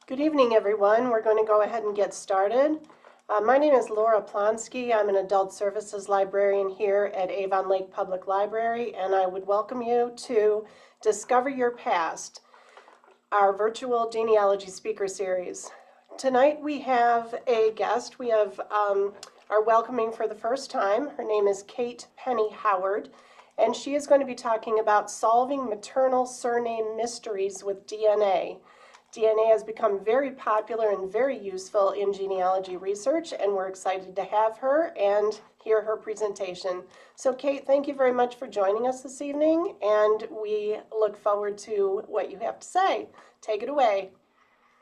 Good evening, everyone. We're going to go ahead and get started. My name is Laura Plonsky. I'm an adult services librarian here at Avon Lake Public Library, and I would welcome you to Discover Your Past, our virtual genealogy speaker series. Tonight we have a guest. We have are welcoming for the first time. Her name is Kate Penney Howard, and she is going to be talking about solving maternal surname mysteries with DNA. DNA has become very popular and very useful in genealogy research, and we're excited to have her and hear her presentation. So Kate, thank you very much for joining us this evening, and we look forward to what you have to say. Take it away.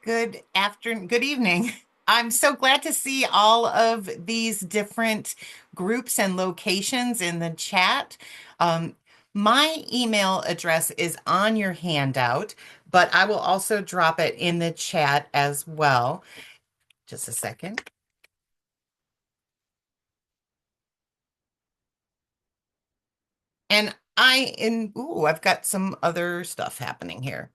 Good evening. I'm so glad to see all of these different groups and locations in the chat. Um, my email address is on your handout, but I will also drop it in the chat as well. Just a second. And I've got some other stuff happening here.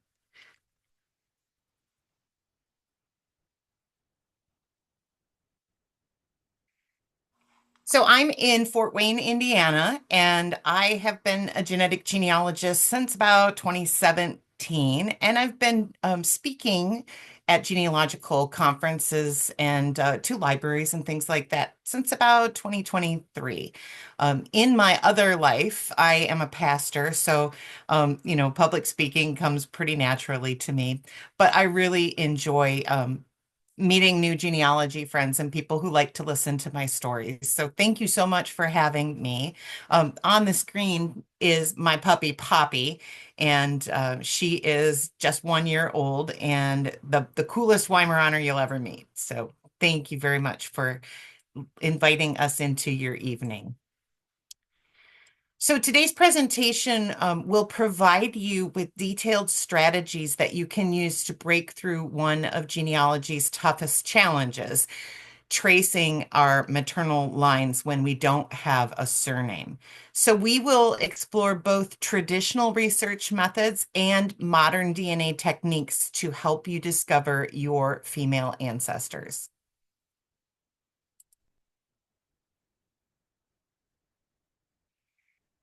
So I'm in Fort Wayne, Indiana, and I have been a genetic genealogist since about 2017. And I've been speaking at genealogical conferences and to libraries and things like that since about 2023. In my other life, I am a pastor, so public speaking comes pretty naturally to me. But I really enjoy meeting new genealogy friends and people who like to listen to my stories. So thank you so much for having me. On the screen is my puppy Poppy, and she is just 1 year old and the coolest Weimaraner you'll ever meet. So thank you very much for inviting us into your evening. So today's presentation will provide you with detailed strategies that you can use to break through one of genealogy's toughest challenges, tracing our maternal lines when we don't have a surname. So we will explore both traditional research methods and modern DNA techniques to help you discover your female ancestors.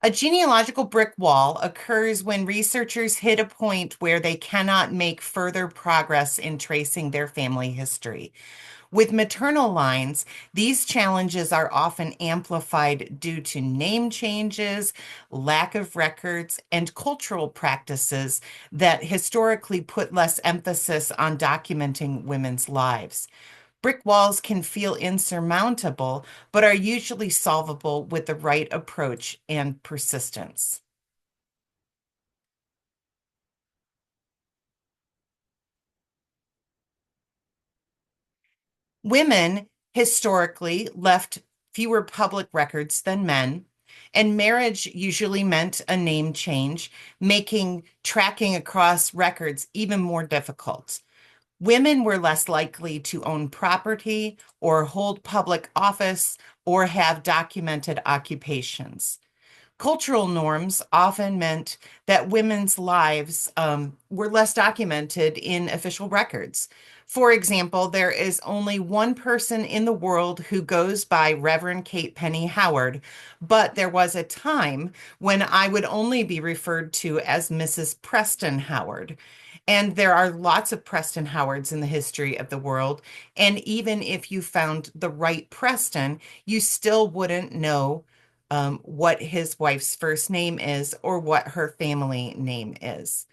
A genealogical brick wall occurs when researchers hit a point where they cannot make further progress in tracing their family history. With maternal lines, these challenges are often amplified due to name changes, lack of records, and cultural practices that historically put less emphasis on documenting women's lives. Brick walls can feel insurmountable, but are usually solvable with the right approach and persistence. Women historically left fewer public records than men, and marriage usually meant a name change, making tracking across records even more difficult. Women were less likely to own property or hold public office or have documented occupations. Cultural norms often meant that women's lives were less documented in official records. For example, there is only one person in the world who goes by Reverend Kate Penney Howard, but there was a time when I would only be referred to as Mrs. Preston Howard. And there are lots of Preston Howards in the history of the world. And even if you found the right Preston, you still wouldn't know what his wife's first name is or what her family name is.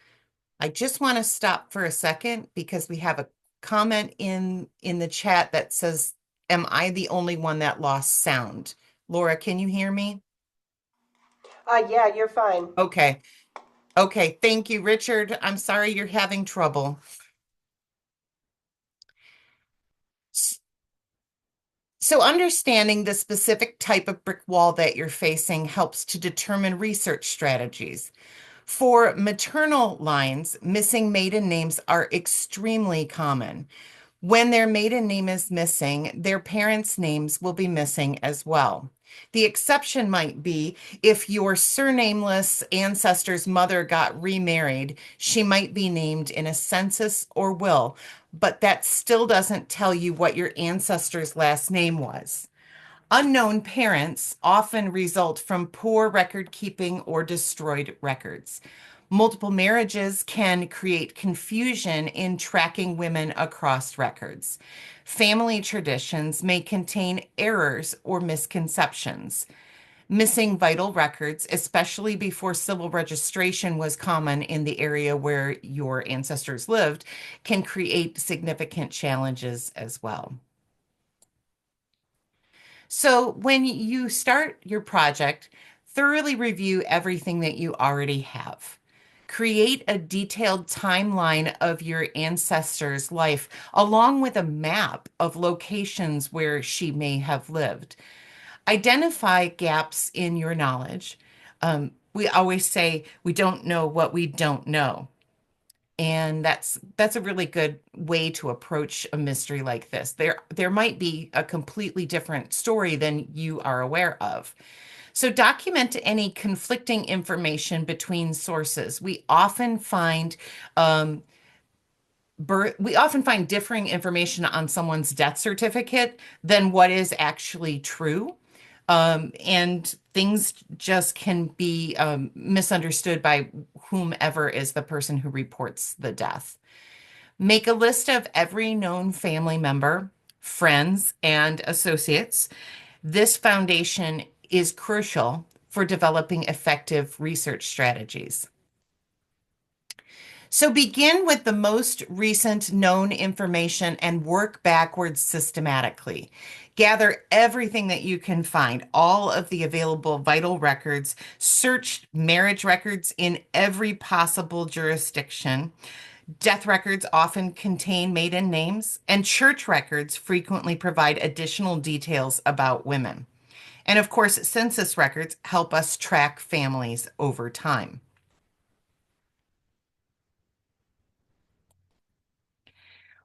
I just want to stop for a second because we have a comment in the chat that says, "Am I the only one that lost sound?" Laura, can you hear me? Yeah, you're fine. Okay. Okay. Thank you, Richard. I'm sorry you're having trouble. So understanding the specific type of brick wall that you're facing helps to determine research strategies. For maternal lines, missing maiden names are extremely common. When their maiden name is missing, their parents' names will be missing as well. The exception might be if your surnameless ancestor's mother got remarried, she might be named in a census or will, but that still doesn't tell you what your ancestor's last name was. Unknown parents often result from poor record keeping or destroyed records. Multiple marriages can create confusion in tracking women across records. Family traditions may contain errors or misconceptions. Missing vital records, especially before civil registration was common in the area where your ancestors lived, can create significant challenges as well. So, when you start your project, thoroughly review everything that you already have. Create a detailed timeline of your ancestor's life, along with a map of locations where she may have lived. Identify gaps in your knowledge. We always say we don't know what we don't know. And that's a really good way to approach a mystery like this. There might be a completely different story than you are aware of. So document any conflicting information between sources. Um, we often find differing information on someone's death certificate than what is actually true. And things just can be misunderstood by whomever is the person who reports the death. Make a list of every known family member, friends, and associates. This foundation is crucial for developing effective research strategies. So begin with the most recent known information and work backwards systematically. Gather everything that you can find, all of the available vital records, search marriage records in every possible jurisdiction. Death records often contain maiden names, and church records frequently provide additional details about women. And of course, census records help us track families over time.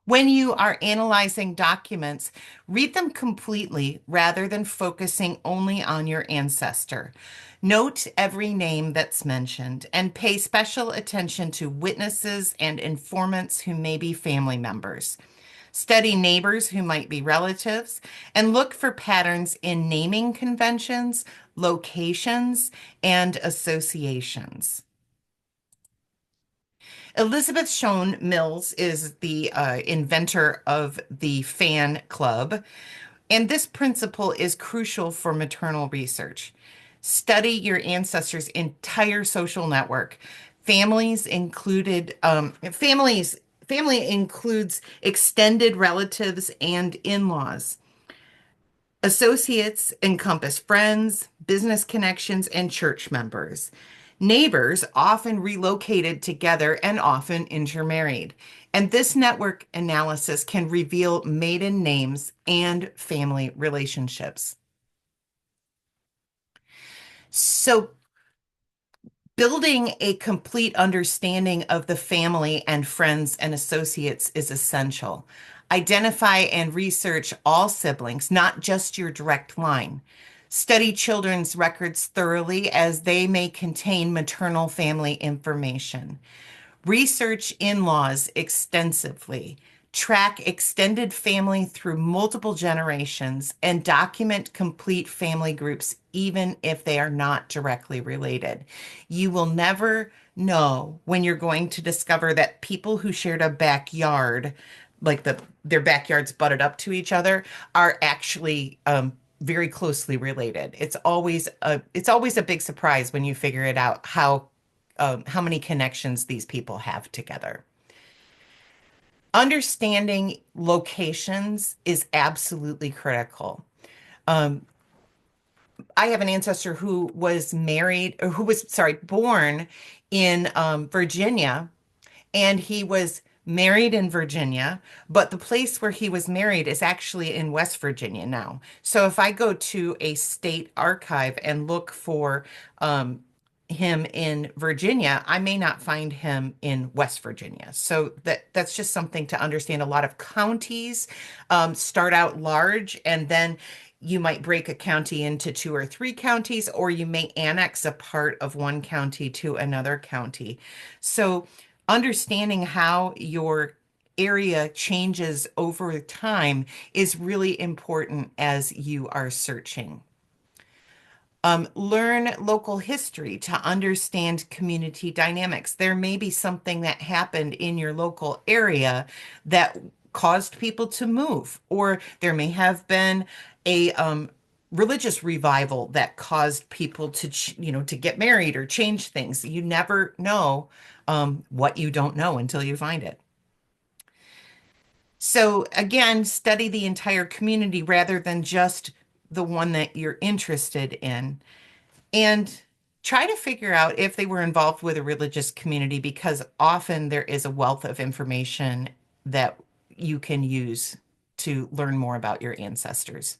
When you are analyzing documents, read them completely rather than focusing only on your ancestor. Note every name that's mentioned and pay special attention to witnesses and informants who may be family members. Study neighbors who might be relatives and look for patterns in naming conventions, locations, and associations. Elizabeth Schoen Mills is the inventor of the fan club, and this principle is crucial for maternal research. Study your ancestors' entire social network. Family includes extended relatives and in-laws. Associates encompass friends, business connections, and church members. Neighbors often relocated together and often intermarried. And this network analysis can reveal maiden names and family relationships. So, building a complete understanding of the family and friends and associates is essential. Identify and research all siblings, not just your direct line. Study children's records thoroughly as they may contain maternal family information. Research in-laws extensively. Track extended family through multiple generations and document complete family groups, even if they are not directly related. You will never know when you're going to discover that people who shared a backyard, like their backyards butted up to each other, are actually very closely related. It's always a big surprise when you figure it out how many connections these people have together. Understanding locations is absolutely critical. Um, I have an ancestor who was married, or who was, sorry, born in Virginia, and he was married in Virginia, but the place where he was married is actually in West Virginia now. So if I go to a state archive and look for him in Virginia, I may not find him in West Virginia. So that's just something to understand. A lot of counties start out large, and then You might break a county into two or three counties, or you may annex a part of one county to another county. So, understanding how your area changes over time is really important as you are searching. Learn local history to understand community dynamics. There may be something that happened in your local area that caused people to move, or there may have been a religious revival that caused people to, to get married or change things. You never know what you don't know until you find it. So again, study the entire community rather than just the one that you're interested in. And try to figure out if they were involved with a religious community because often there is a wealth of information that you can use to learn more about your ancestors.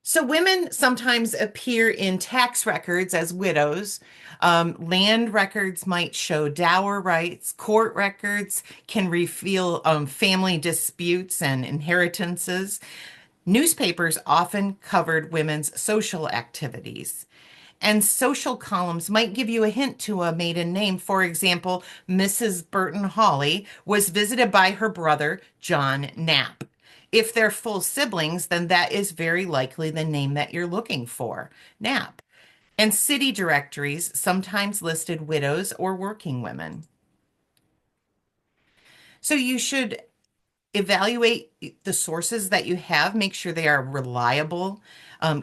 So, women sometimes appear in tax records as widows. Land records might show dower rights. Court records can reveal family disputes and inheritances. Newspapers often covered women's social activities. And social columns might give you a hint to a maiden name. For example, Mrs. Burton Hawley was visited by her brother, John Knapp. If they're full siblings, then that is very likely the name that you're looking for, Knapp. And city directories sometimes listed widows or working women. So you should evaluate the sources that you have, make sure they are reliable,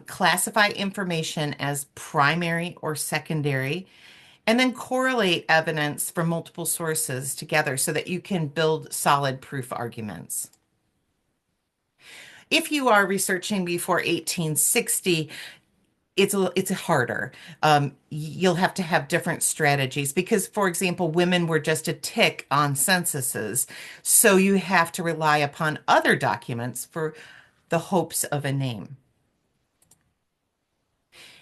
classify information as primary or secondary, and then correlate evidence from multiple sources together so that you can build solid proof arguments. If you are researching before 1860, it's harder. You'll have to have different strategies because, for example, women were just a tick on censuses. So you have to rely upon other documents for the hopes of a name.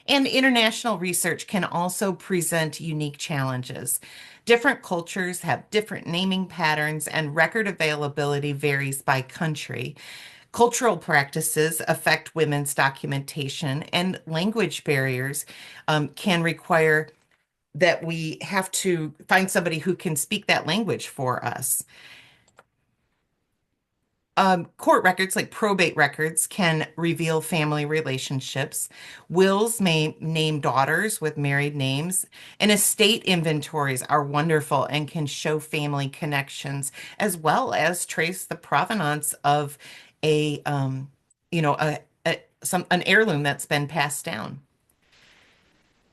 And international research can also present unique challenges. Different cultures have different naming patterns, and record availability varies by country. Cultural practices affect women's documentation, and language barriers can require that we have to find somebody who can speak that language for us. Court records, like probate records, can reveal family relationships. Wills may name daughters with married names, and estate inventories are wonderful and can show family connections as well as trace the provenance of a, you know, an heirloom that's been passed down.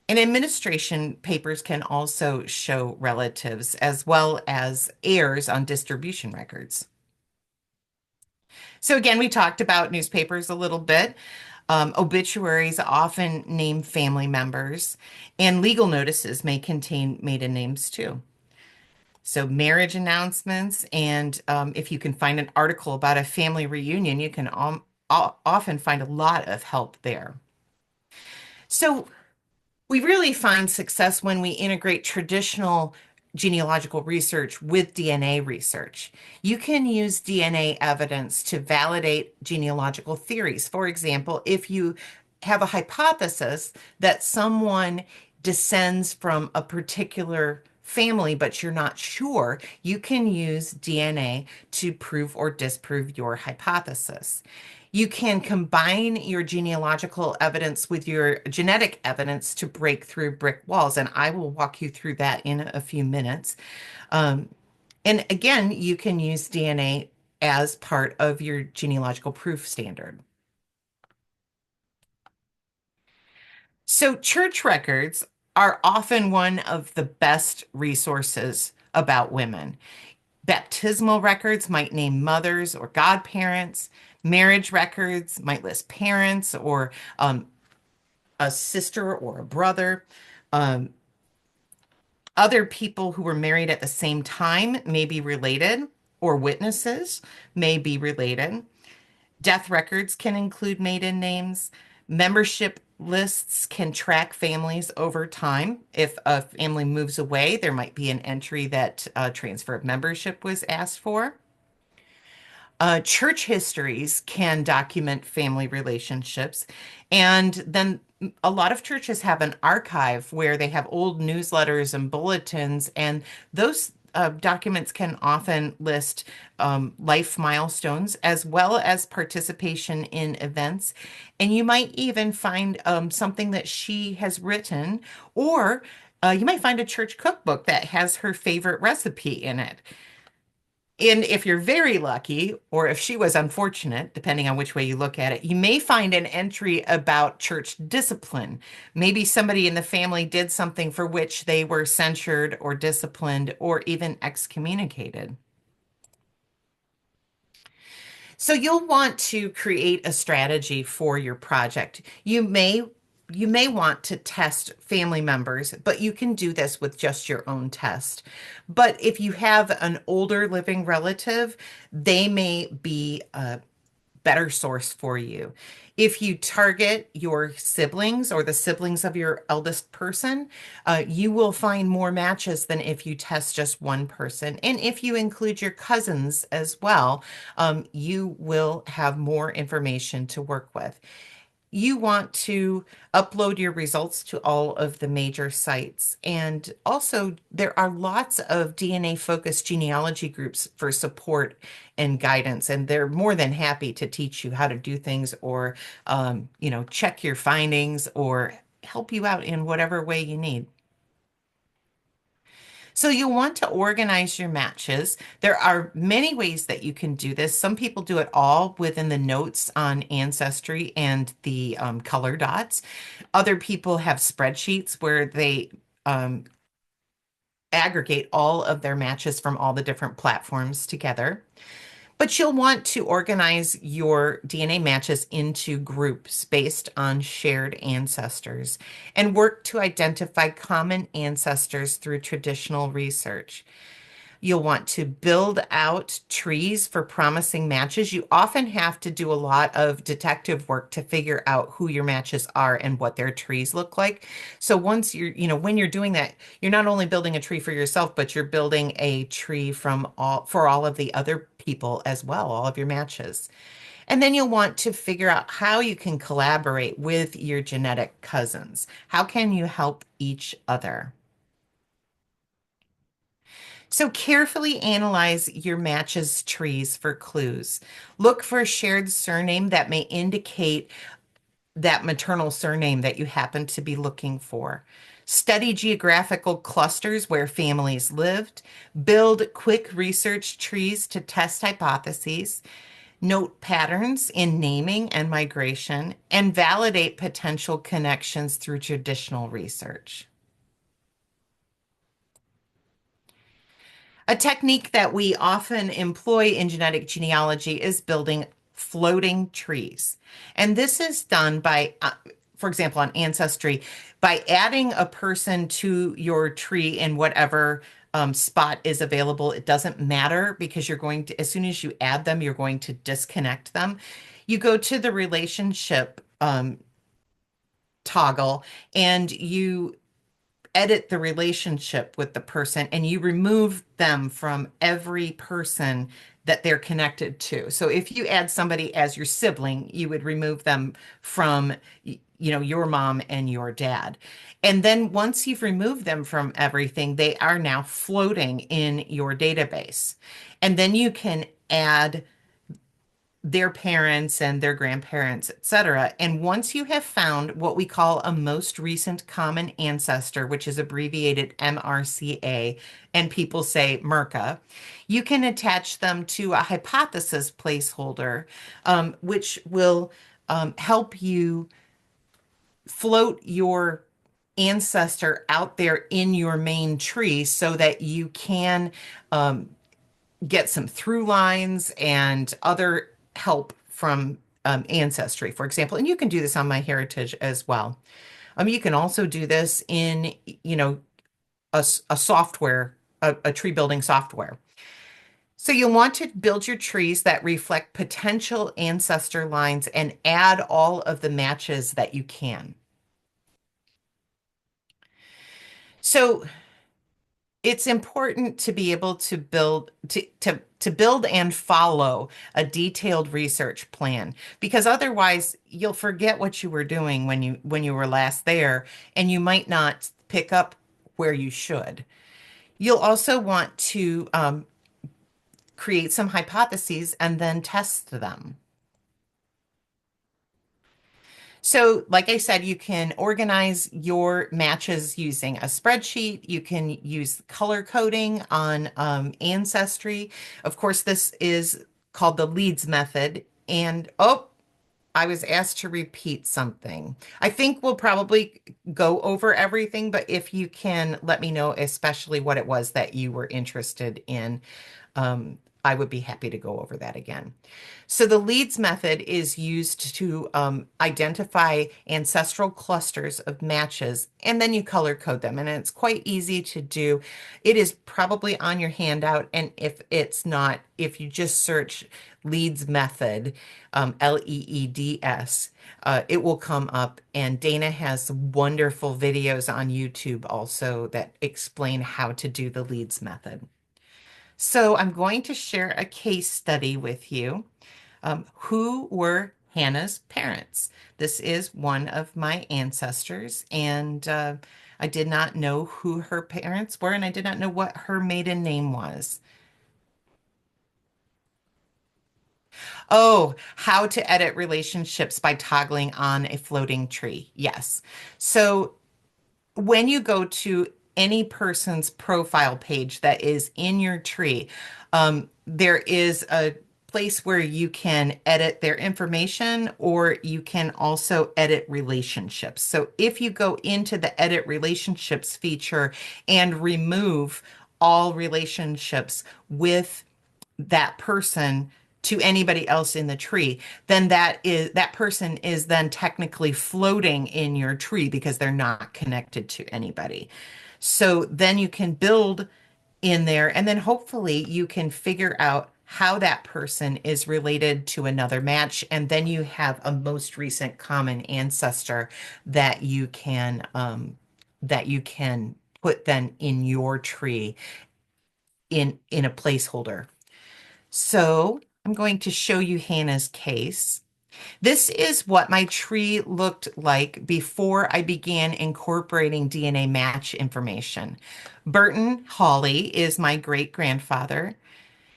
And administration papers can also show relatives as well as heirs on distribution records. So again, we talked about newspapers a little bit. Obituaries often name family members, and legal notices may contain maiden names too. So marriage announcements, and if you can find an article about a family reunion, you can often find a lot of help there. So we really find success when we integrate traditional genealogical research with DNA research. You can use DNA evidence to validate genealogical theories. For example, if you have a hypothesis that someone descends from a particular family, but you're not sure, you can use DNA to prove or disprove your hypothesis. You can combine your genealogical evidence with your genetic evidence to break through brick walls, and I will walk you through that in a few minutes. Um, and again, you can use DNA as part of your genealogical proof standard. So, church records are often one of the best resources about women. Baptismal records might name mothers or godparents. Marriage records might list parents or a sister or a brother. Um, Other people who were married at the same time may be related, or witnesses may be related. Death records can include maiden names. Membership lists can track families over time. If a family moves away, there might be an entry that transfer of membership was asked for. Church histories can document family relationships. And then a lot of churches have an archive where they have old newsletters and bulletins, and those documents can often list life milestones as well as participation in events. And you might even find something that she has written, or you might find a church cookbook that has her favorite recipe in it. And if you're very lucky, or if she was unfortunate, depending on which way you look at it, you may find an entry about church discipline. Maybe somebody in the family did something for which they were censured or disciplined or even excommunicated. So you'll want to create a strategy for your project. You may want to test family members, but you can do this with just your own test. But if you have an older living relative, they may be better source for you. If you target your siblings or the siblings of your eldest person, you will find more matches than if you test just one person. And if you include your cousins as well, you will have more information to work with. You want to upload your results to all of the major sites. And also, there are lots of DNA focused genealogy groups for support and guidance, and they're more than happy to teach you how to do things or, check your findings or help you out in whatever way you need. So you'll want to organize your matches. There are many ways that you can do this. Some people do it all within the notes on Ancestry and the color dots. Other people have spreadsheets where they aggregate all of their matches from all the different platforms together. But you'll want to organize your DNA matches into groups based on shared ancestors and work to identify common ancestors through traditional research. You'll want to build out trees for promising matches. You often have to do a lot of detective work to figure out who your matches are and what their trees look like. So once when you're doing that, you're not only building a tree for yourself, but you're building a tree for all of the other people as well, all of your matches. And then you'll want to figure out how you can collaborate with your genetic cousins. How can you help each other? So carefully analyze your matches trees for clues. Look for a shared surname that may indicate that maternal surname that you happen to be looking for. Study geographical clusters where families lived. Build quick research trees to test hypotheses. Note patterns in naming and migration, and validate potential connections through traditional research. A technique that we often employ in genetic genealogy is building floating trees. And this is done by, for example, on Ancestry, by adding a person to your tree in whatever spot is available. It doesn't matter because you're going to, as soon as you add them, you're going to disconnect them. You go to the relationship toggle and you edit the relationship with the person and you remove them from every person that they're connected to. So if you add somebody as your sibling, you would remove them from, your mom and your dad. And then once you've removed them from everything, they are now floating in your database. And then you can add their parents and their grandparents, etc. And once you have found what we call a most recent common ancestor, which is abbreviated MRCA, and people say MERCA, you can attach them to a hypothesis placeholder, which will help you float your ancestor out there in your main tree so that you can get some through lines and other help from Ancestry, for example. And you can do this on MyHeritage as well. You can also do this in, a software, a tree building software. So you'll want to build your trees that reflect potential ancestor lines and add all of the matches that you can. So It's important to be able to build and follow a detailed research plan because otherwise you'll forget what you were doing when you were last there and you might not pick up where you should. You'll also want to create some hypotheses and then test them. So, like I said, you can organize your matches using a spreadsheet. You can use color coding on Ancestry. Of course, this is called the leads method. And oh, I was asked to repeat something. I think we'll probably go over everything, but if you can let me know, especially what it was that you were interested in, I would be happy to go over that again. So the leads method is used to identify ancestral clusters of matches, and then you color code them. And it's quite easy to do. It is probably on your handout, and if it's not, if you just search leads method, LEEDS, it will come up. And Dana has wonderful videos on YouTube also that explain how to do the leads method. So I'm going to share a case study with you. Who were Hannah's parents? This is one of my ancestors, and I did not know who her parents were, and I did not know what her maiden name was. Oh, how to edit relationships by toggling on a floating tree. Yes. So when you go to any person's profile page that is in your tree, there is a place where you can edit their information or you can also edit relationships. So if you go into the edit relationships feature and remove all relationships with that person to anybody else in the tree, then that person is then technically floating in your tree because they're not connected to anybody. So then you can build in there and then hopefully you can figure out how that person is related to another match and then you have a most recent common ancestor that you can put then in your tree in a placeholder. So I'm going to show you Hannah's case. This is what my tree looked like before I began incorporating DNA match information. Burton Hawley is my great grandfather.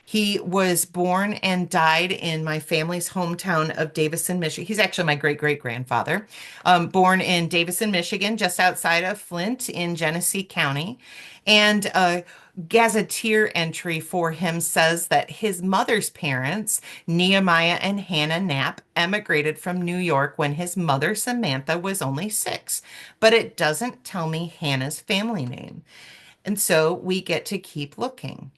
He was born and died in my family's hometown of Davison, Michigan. He's actually my great great grandfather. Born in Davison, Michigan, just outside of Flint in Genesee County. And a gazetteer entry for him says that his mother's parents, Nehemiah and Hannah Knapp, emigrated from New York when his mother, Samantha, was only 6. But it doesn't tell me Hannah's family name. And so we get to keep looking.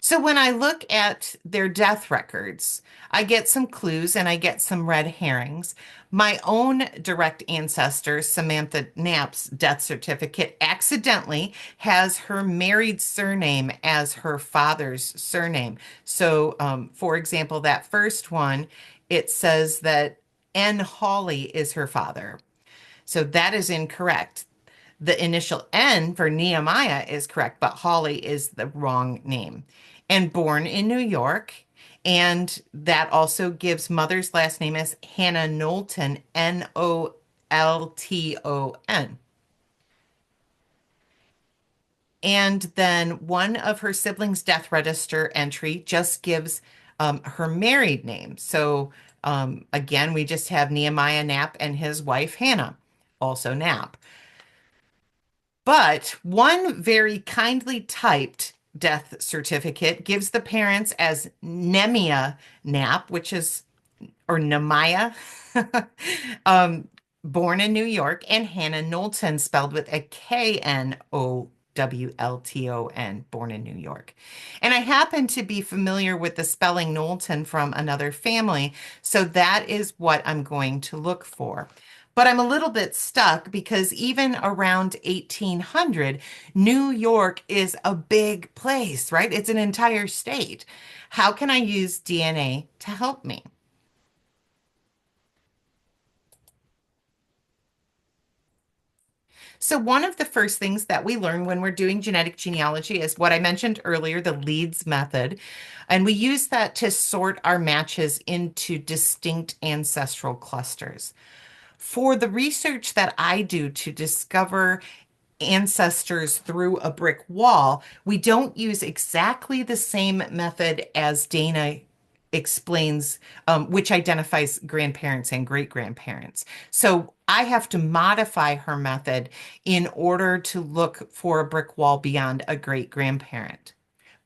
So when I look at their death records, I get some clues and I get some red herrings. My own direct ancestor, Samantha Knapp's death certificate, accidentally has her married surname as her father's surname. So, for example, that first one, it says that N. Hawley is her father. So that is incorrect. The initial N for Nehemiah is correct, but Hawley is the wrong name. And born in New York. And that also gives mother's last name as Hannah Knowlton, Nolton. And then one of her siblings' death register entry just gives her married name. So again, we just have Nehemiah Knapp and his wife Hannah, also Knapp. But one very kindly typed death certificate gives the parents as Nemia Knapp, which is, or Nehemiah, um, born in New York, and Hannah Knowlton, spelled with a Knowlton, born in New York. And I happen to be familiar with the spelling Knowlton from another family, so that is what I'm going to look for. But I'm a little bit stuck because even around 1800, New York is a big place, right? It's an entire state. How can I use DNA to help me? So, one of the first things that we learn when we're doing genetic genealogy is what I mentioned earlier, the leads method. And we use that to sort our matches into distinct ancestral clusters. For the research that I do to discover ancestors through a brick wall, we don't use exactly the same method as Dana explains, which identifies grandparents and great grandparents. So I have to modify her method in order to look for a brick wall beyond a great grandparent.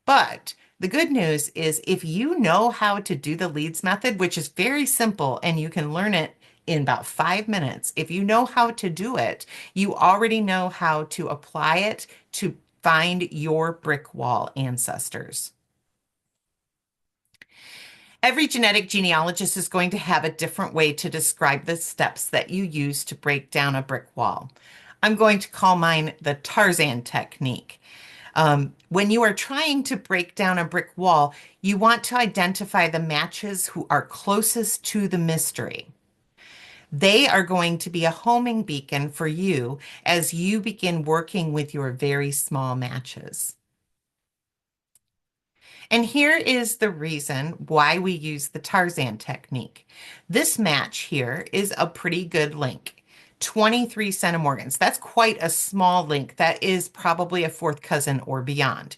But the good news is if you know how to do the leads method, which is very simple and you can learn it in about 5 minutes, if you know how to do it, you already know how to apply it to find your brick wall ancestors. Every genetic genealogist is going to have a different way to describe the steps that you use to break down a brick wall. I'm going to call mine the Tarzan technique. When you are trying to break down a brick wall, you want to identify the matches who are closest to the mystery. They are going to be a homing beacon for you as you begin working with your very small matches. And here is the reason why we use the Tarzan technique. This match here is a pretty good link. 23 centimorgans. That's quite a small link. That is probably a fourth cousin or beyond.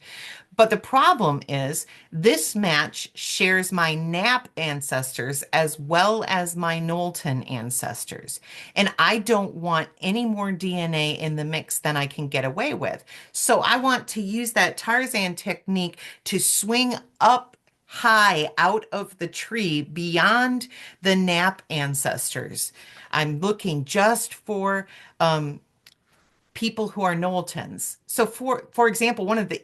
But the problem is this match shares my Knapp ancestors as well as my Knowlton ancestors. And I don't want any more DNA in the mix than I can get away with. So I want to use that Tarzan technique to swing up high out of the tree beyond the Knapp ancestors. I'm looking just for people who are Knowltons. So for example, one of the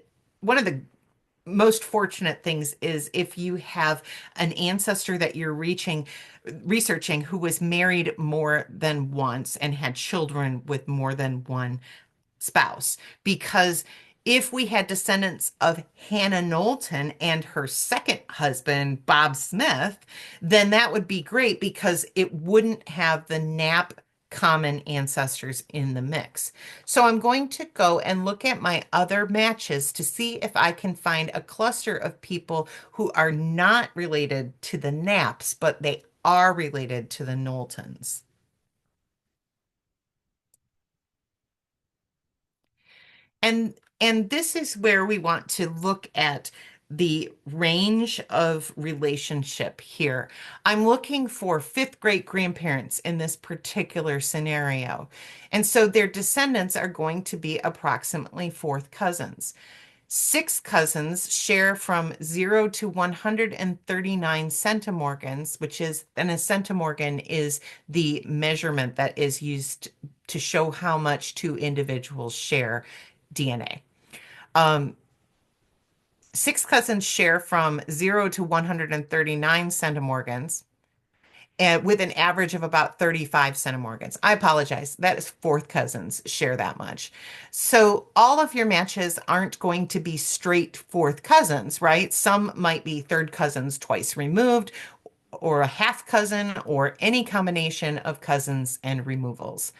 most fortunate things is if you have an ancestor that you're researching who was married more than once and had children with more than one spouse. Because if we had descendants of Hannah Knowlton and her second husband, Bob Smith, then that would be great because it wouldn't have the Knapp common ancestors in the mix. So I'm going to go and look at my other matches to see if I can find a cluster of people who are not related to the Knapps, but they are related to the Knowltons. And this is where we want to look at the range of relationship here. I'm looking for fifth great grandparents in this particular scenario. And so their descendants are going to be approximately fourth cousins. Sixth cousins share from 0 to 139 centimorgans, which is, and a centimorgan is the measurement that is used to show how much two individuals share DNA. Um, Sixth cousins share from 0 to 139 centimorgans, and with an average of about 35 centimorgans. I apologize. That is fourth cousins share that much. So all of your matches aren't going to be straight fourth cousins, right? Some might be third cousins twice removed, or a half cousin, or any combination of cousins and removals.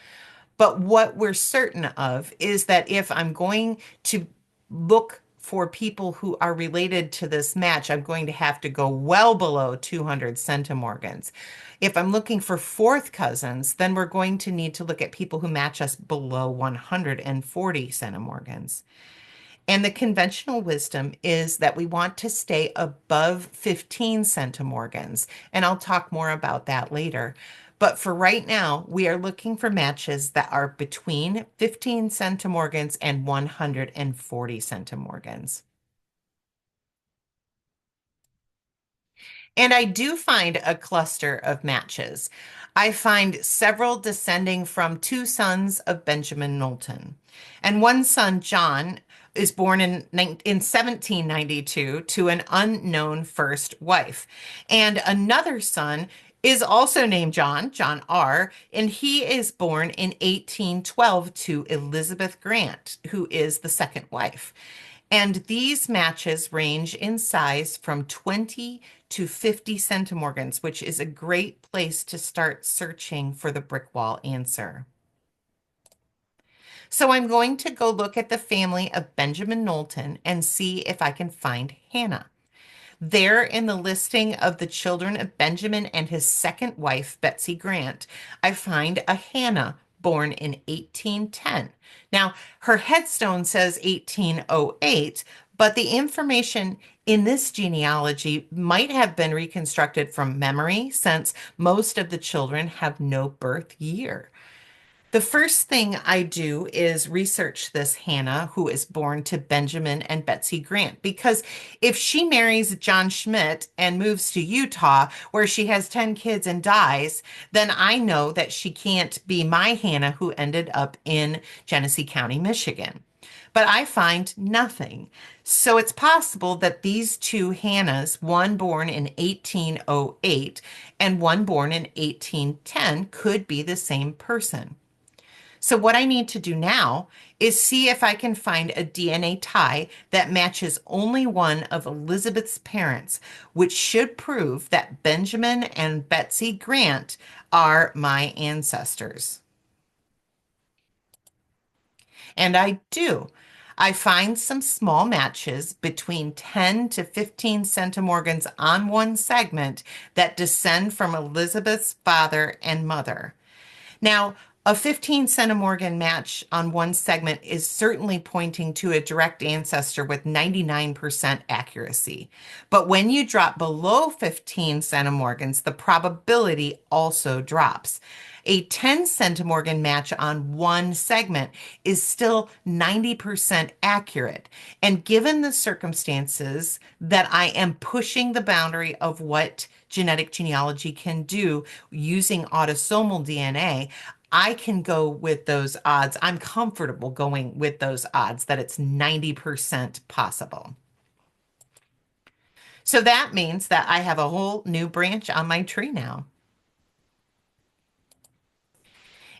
But what we're certain of is that if I'm going to look for people who are related to this match, I'm going to have to go well below 200 centimorgans. If I'm looking for fourth cousins, then we're going to need to look at people who match us below 140 centimorgans. And the conventional wisdom is that we want to stay above 15 centimorgans. And I'll talk more about that later. But for right now, we are looking for matches that are between 15 centimorgans and 140 centimorgans. And I do find a cluster of matches. I find several descending from two sons of Benjamin Knowlton. And one son, John, is born in 1792 to an unknown first wife. And another son is also named John, John R., and he is born in 1812 to Elizabeth Grant, who is the second wife. And these matches range in size from 20 to 50 centimorgans, which is a great place to start searching for the brick wall answer. So I'm going to go look at the family of Benjamin Knowlton and see if I can find Hannah. There, in the listing of the children of Benjamin and his second wife, Betsy Grant, I find a Hannah born in 1810. Now, her headstone says 1808, but the information in this genealogy might have been reconstructed from memory since most of the children have no birth year. The first thing I do is research this Hannah, who is born to Benjamin and Betsy Grant, because if she marries John Schmidt and moves to Utah, where she has 10 kids and dies, then I know that she can't be my Hannah who ended up in Genesee County, Michigan. But I find nothing. So it's possible that these two Hannahs, one born in 1808 and one born in 1810, could be the same person. So what I need to do now is see if I can find a DNA tie that matches only one of Elizabeth's parents, which should prove that Benjamin and Betsy Grant are my ancestors. And I do. I find some small matches between 10 to 15 centimorgans on one segment that descend from Elizabeth's father and mother. Now, a 15 centimorgan match on one segment is certainly pointing to a direct ancestor with 99% accuracy. But when you drop below 15 centimorgans, the probability also drops. A 10 centimorgan match on one segment is still 90% accurate. And given the circumstances that I am pushing the boundary of what genetic genealogy can do using autosomal DNA, I can go with those odds. I'm comfortable going with those odds that it's 90% possible. So that means that I have a whole new branch on my tree now.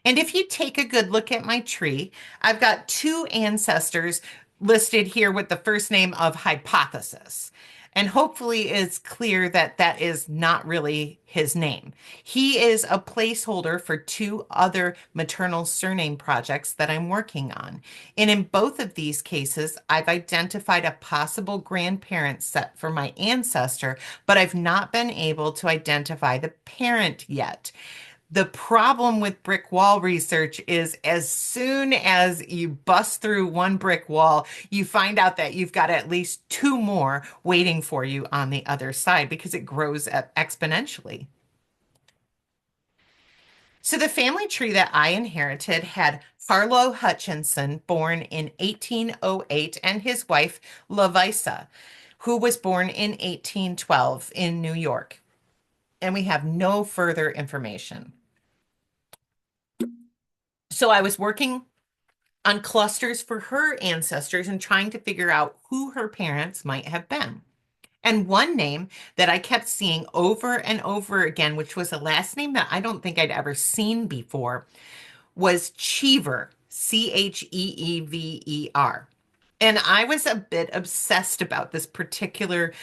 And if you take a good look at my tree, I've got two ancestors listed here with the first name of Hypothesis. And hopefully it's clear that that is not really his name. He is a placeholder for two other maternal surname projects that I'm working on. And in both of these cases, I've identified a possible grandparent set for my ancestor, but I've not been able to identify the parent yet. The problem with brick wall research is as soon as you bust through one brick wall, you find out that you've got at least two more waiting for you on the other side because it grows exponentially. So the family tree that I inherited had Harlow Hutchinson, born in 1808, and his wife, Lavisa, who was born in 1812 in New York. And we have no further information. So I was working on clusters for her ancestors and trying to figure out who her parents might have been. And one name that I kept seeing over and over again, which was a last name that I don't think I'd ever seen before, was Cheever, Cheever. And I was a bit obsessed about this particular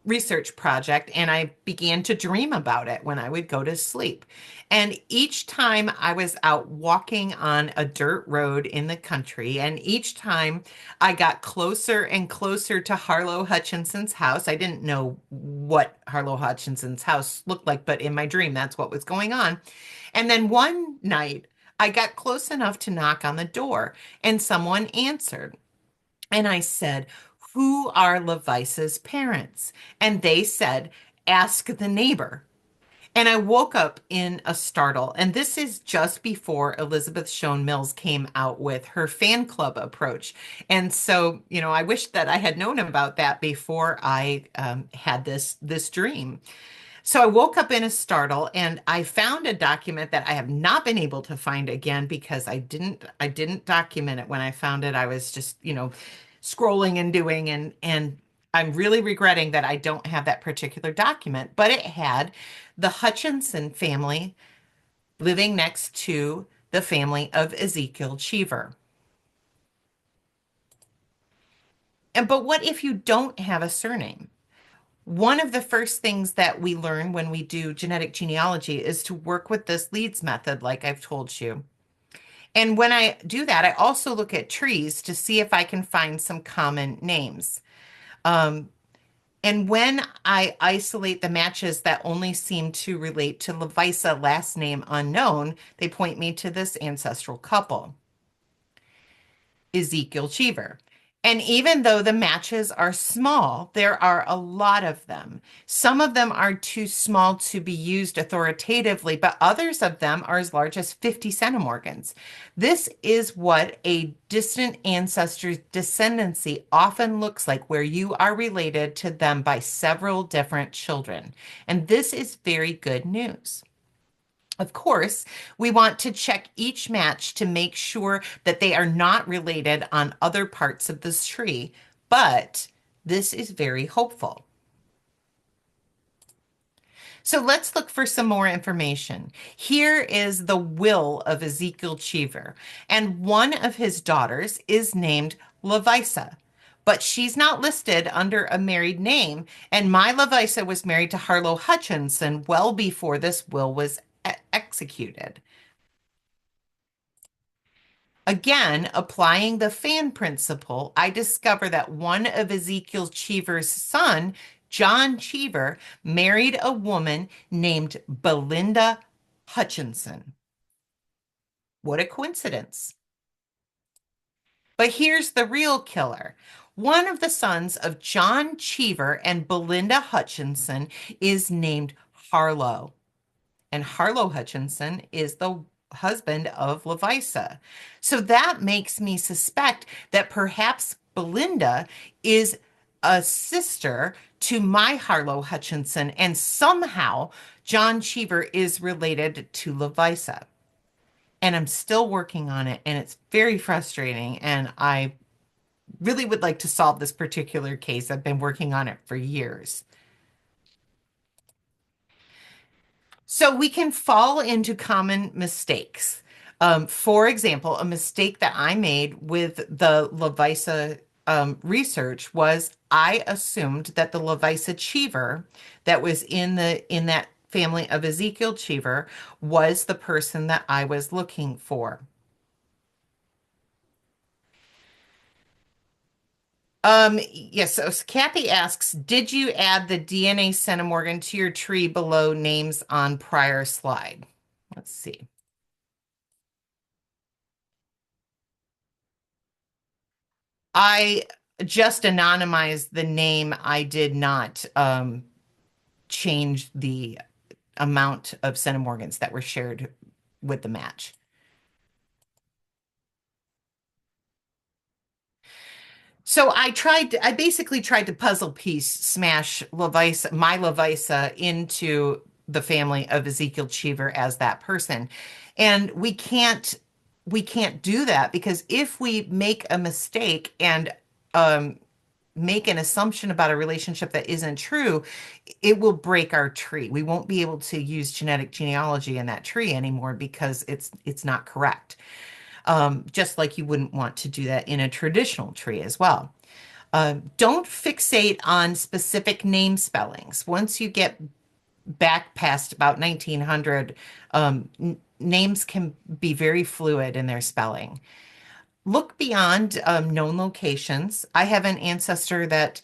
research project, and I began to dream about it when I would go to sleep. And each time I was out walking on a dirt road in the country, and each time I got closer and closer to Harlow Hutchinson's house. I didn't know what Harlow Hutchinson's house looked like, but in my dream, that's what was going on. And then one night, I got close enough to knock on the door, and someone answered. And I said, "Who are Levice's parents?" And they said, "Ask the neighbor." And I woke up in a startle. And this is just before Elizabeth Shown Mills came out with her fan club approach. And so, I wish that I had known about that before I had this dream. So I woke up in a startle and I found a document that I have not been able to find again because I didn't document it when I found it. I was just, scrolling and doing and I'm really regretting that I don't have that particular document, but it had the Hutchinson family living next to the family of Ezekiel Cheever. But what if you don't have a surname? One of the first things that we learn when we do genetic genealogy is to work with this leads method, like I've told you. And when I do that, I also look at trees to see if I can find some common names. Um, and when I isolate the matches that only seem to relate to Levisa, last name unknown, they point me to this ancestral couple, Ezekiel Cheever. And even though the matches are small, there are a lot of them. Some of them are too small to be used authoritatively, but others of them are as large as 50 centimorgans. This is what a distant ancestor's descendancy often looks like, where you are related to them by several different children. And this is very good news. Of course, we want to check each match to make sure that they are not related on other parts of this tree, but this is very hopeful. So let's look for some more information. Here is the will of Ezekiel Cheever, and one of his daughters is named Levisa, but she's not listed under a married name, and my Levisa was married to Harlow Hutchinson well before this will was executed. Again, applying the fan principle, I discover that one of Ezekiel Cheever's son, John Cheever, married a woman named Belinda Hutchinson. What a coincidence. But here's the real killer. One of the sons of John Cheever and Belinda Hutchinson is named Harlow. And Harlow Hutchinson is the husband of Levisa. So that makes me suspect that perhaps Belinda is a sister to my Harlow Hutchinson, and somehow John Cheever is related to Levisa. And I'm still working on it, and it's very frustrating. And I really would like to solve this particular case. I've been working on it for years. So we can fall into common mistakes. For example, a mistake that I made with the Levisa research was I assumed that the Levisa Cheever that was in that family of Ezekiel Cheever was the person that I was looking for. Yes, so Kathy asks, did you add the DNA centimorgan to your tree below names on prior slide? Let's see. I just anonymized the name. I did not change the amount of centimorgans that were shared with the match. So I basically tried to puzzle piece smash Levisa, my Levisa into the family of Ezekiel Cheever as that person. And we can't do that because if we make a mistake and um, make an assumption about a relationship that isn't true, it will break our tree. We won't be able to use genetic genealogy in that tree anymore because it's not correct. Just like you wouldn't want to do that in a traditional tree as well. Don't fixate on specific name spellings. Once you get back past about 1900, names can be very fluid in their spelling. Look beyond known locations. I have an ancestor that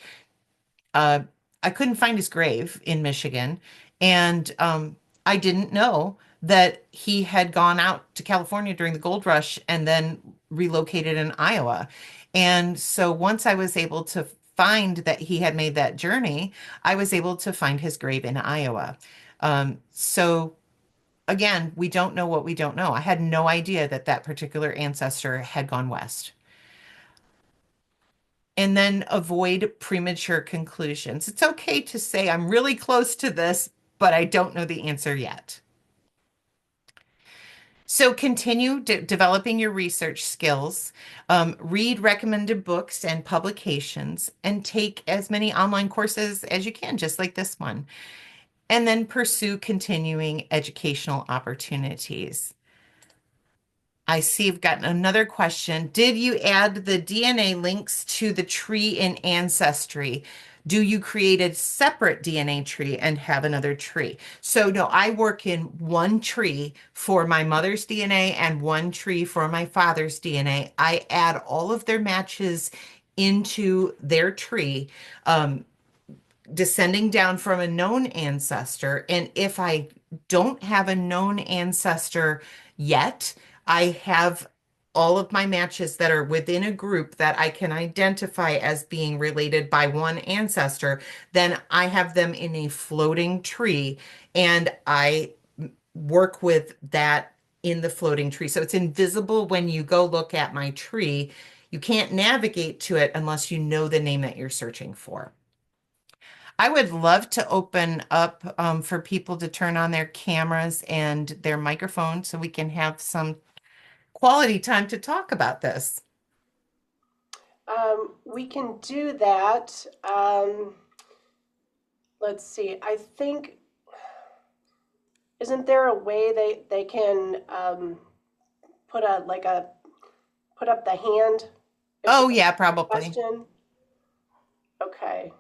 uh, I couldn't find his grave in Michigan, and I didn't know that he had gone out to California during the gold rush and then relocated in Iowa. And so once I was able to find that he had made that journey, I was able to find his grave in Iowa. So again, we don't know what we don't know. I had no idea that that particular ancestor had gone west. And then avoid premature conclusions. It's okay to say, I'm really close to this, but I don't know the answer yet. So continue developing your research skills, read recommended books and publications, and take as many online courses as you can, just like this one. And then pursue continuing educational opportunities. I see you've gotten another question. Did you add the DNA links to the tree in Ancestry? Do you create a separate DNA tree and have another tree? So, no, I work in one tree for my mother's DNA and one tree for my father's DNA. I add all of their matches into their tree. Um, Descending down from a known ancestor. And if I don't have a known ancestor yet, I have all of my matches that are within a group that I can identify as being related by one ancestor. Then I have them in a floating tree and I work with that in the floating tree. So it's invisible when you go look at my tree. You can't navigate to it unless you know the name that you're searching for. I would love to open up for people to turn on their cameras and their microphones so we can have some quality time to talk about this. We can do that. Let's see. I think, isn't there a way they can put a like a put up the hand if Oh, there's yeah, a probably. question? Okay.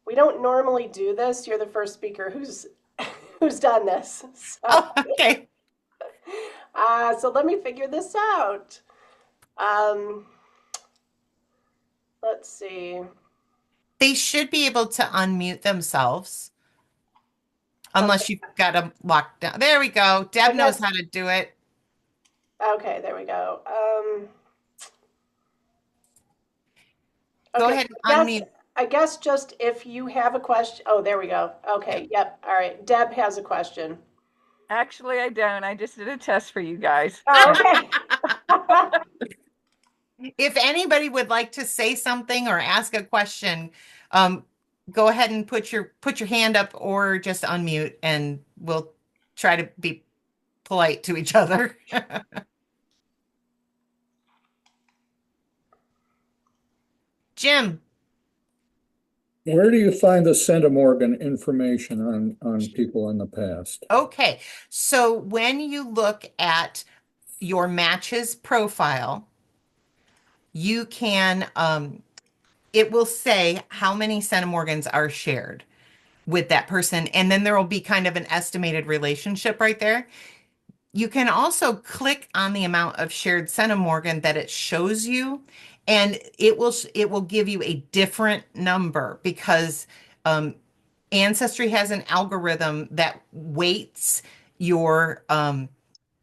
We don't normally do this. You're the first speaker who's done this. Oh, okay. So let me figure this out. Um, let's see. They should be able to unmute themselves Okay. unless you've got them locked down. There we go. I Deb knows guess. how to do it. Okay. There we go. Go Okay. ahead and unmute. I guess just if you have a question. Oh, there we go. Yep. Okay. Yep. All right. Deb has a question. Actually, I don't. I just did a test for you guys. Oh, okay. If anybody would like to say something or ask a question, um, go ahead and put your hand up or just unmute and we'll try to be polite to each other. Jim, Where do you find the centimorgan information on people in the past? okay. So when you look at your matches profile, you can it will say how many centimorgans are shared with that person, and then there will be kind of an estimated relationship right there. You can also click on the amount of shared centimorgan that it shows you, and it will give you a different number because Ancestry has an algorithm that weights your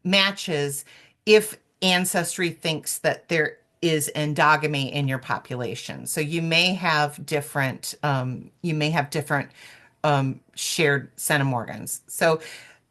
matches if Ancestry thinks that there is endogamy in your population. So you may have different shared centimorgans. So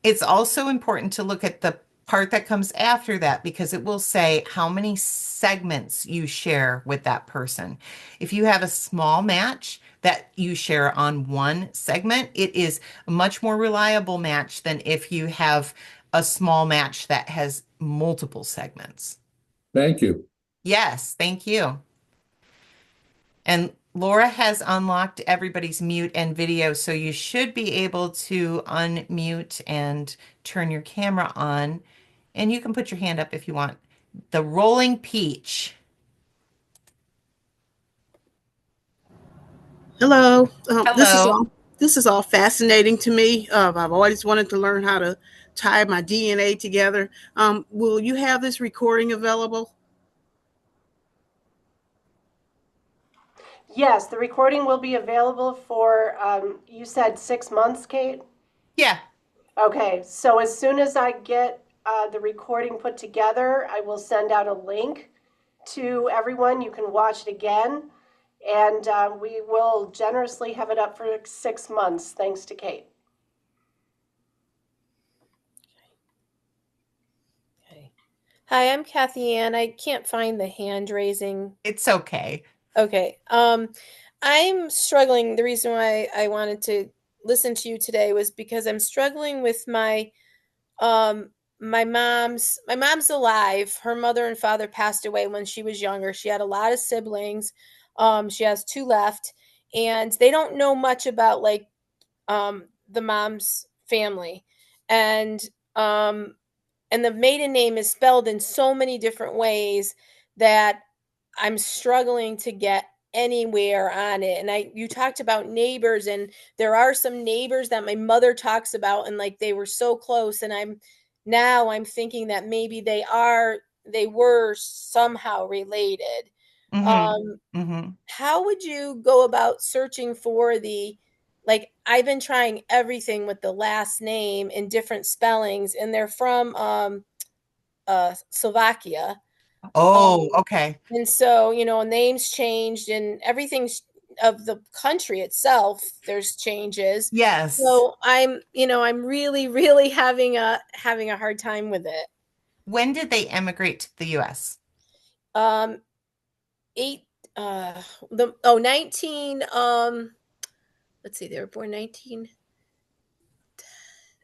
it's also important to look at the part that comes after that because it will say how many segments you share with that person. If you have a small match that you share on one segment, it is a much more reliable match than if you have a small match that has multiple segments. Thank you. Yes, thank you. And Laura has unlocked everybody's mute and video, so you should be able to unmute and turn your camera on. And you can put your hand up if you want. The Rolling Peach. Hello. Hello. This is all fascinating to me. I've always wanted to learn how to tie my DNA together. Will you have this recording available? Yes, the recording will be available for, you said 6 months, Kate? Yeah. Okay, so as soon as I get the recording put together, I will send out a link to everyone. You can watch it again, and we will generously have it up for 6 months, thanks to Kate. Okay. Hi, I'm Kathy Ann. I can't find the hand raising. It's okay. Okay. I'm struggling. The reason why I wanted to listen to you today was because I'm struggling with my mom's alive. Her mother and father passed away when she was younger. She had a lot of siblings. She has two left, and they don't know much about the mom's family. And um and the maiden name is spelled in so many different ways that I'm struggling to get anywhere on it. And you talked about neighbors, and there are some neighbors that my mother talks about, and like they were so close. And I'm thinking that maybe they were somehow related. Mm-hmm. Um, Mm-hmm. how would you go about searching for like I've been trying everything with the last name in different spellings, and they're from Slovakia. Oh, Um, okay. and so, names changed and everything's of the country itself, there's changes. Yes. So I'm really, really having a hard time with it. When did they emigrate to the US? Um, eight the oh 19 let's see, they were born 19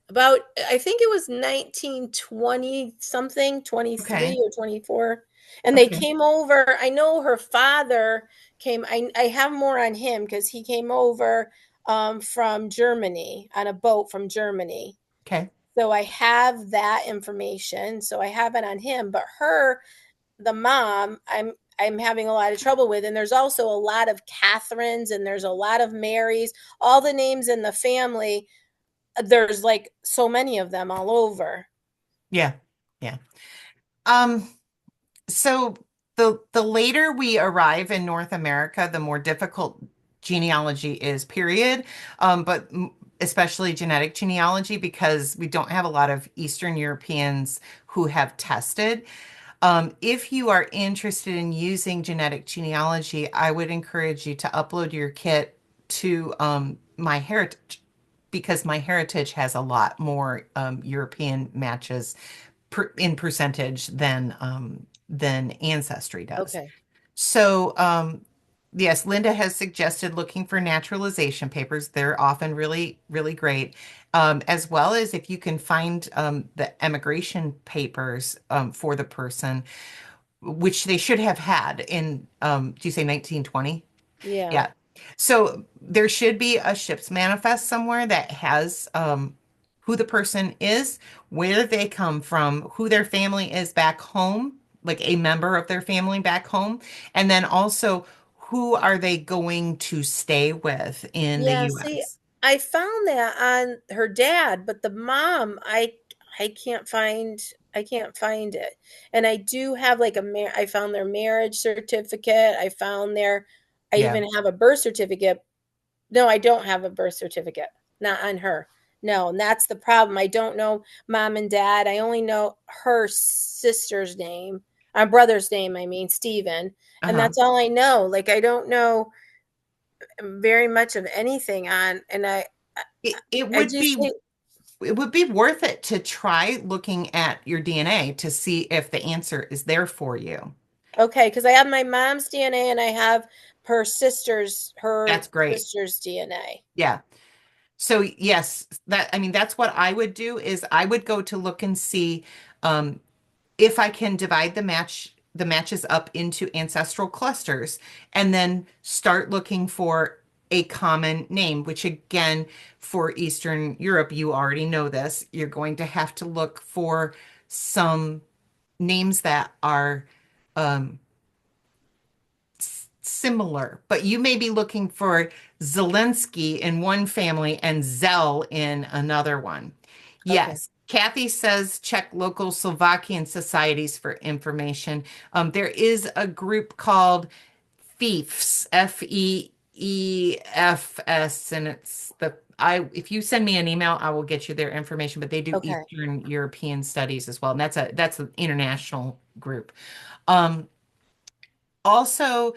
about, I think it was 1920 something, 23 Okay. or 24. And they Okay. came over. I know her father came. I have more on him because he came over from Germany on a boat from Germany. Okay. So I have that information. So I have it on him. But the mom, I'm having a lot of trouble with. And there's also a lot of Catherines and there's a lot of Marys. All the names in the family, there's like so many of them all over. Yeah. Yeah. Um, so the later we arrive in North America, the more difficult genealogy is, period. But especially genetic genealogy, because we don't have a lot of Eastern Europeans who have tested. If you are interested in using genetic genealogy, I would encourage you to upload your kit to MyHeritage, because MyHeritage has a lot more European matches in percentage than Ancestry does. Okay. So, yes, Linda has suggested looking for naturalization papers. They're often really, really great. As well as if you can find the emigration papers for the person, which they should have had in, do you say 1920? Yeah. Yeah. So there should be a ship's manifest somewhere that has who the person is, where they come from, who their family is back home, like a member of their family back home, and then also who are they going to stay with in the Yeah, see, US. I found that on her dad, but the mom, I can't find it. And I do have like I found their marriage certificate. I Yeah. even have a birth certificate. No, I don't have a birth certificate. Not on her. No, and that's the problem. I don't know mom and dad. I only know her sister's name, our brother's name, I mean, Stephen. And Uh-huh. that's all I know. Like I don't know very much of anything on, and It, it I would just be think, it would be worth it to try looking at your DNA to see if the answer is there for you. okay, because I have my mom's DNA and I have her That's great. sister's DNA. Yeah. So yes, I mean, that's what I would do is I would go to look and see um, if I can divide the matches up into ancestral clusters and then start looking for a common name, which again, for Eastern Europe, you already know this. You're going to have to look for some names that are um, similar, but you may be looking for Zelensky in one family and Zell in another one. Okay. Yes. Kathy says check local Slovakian societies for information. There is a group called FEEFS, FEEFS, and it's if you send me an email, I will get you their information, but they do Okay. Eastern European studies as well. And that's an international group. Um, Also,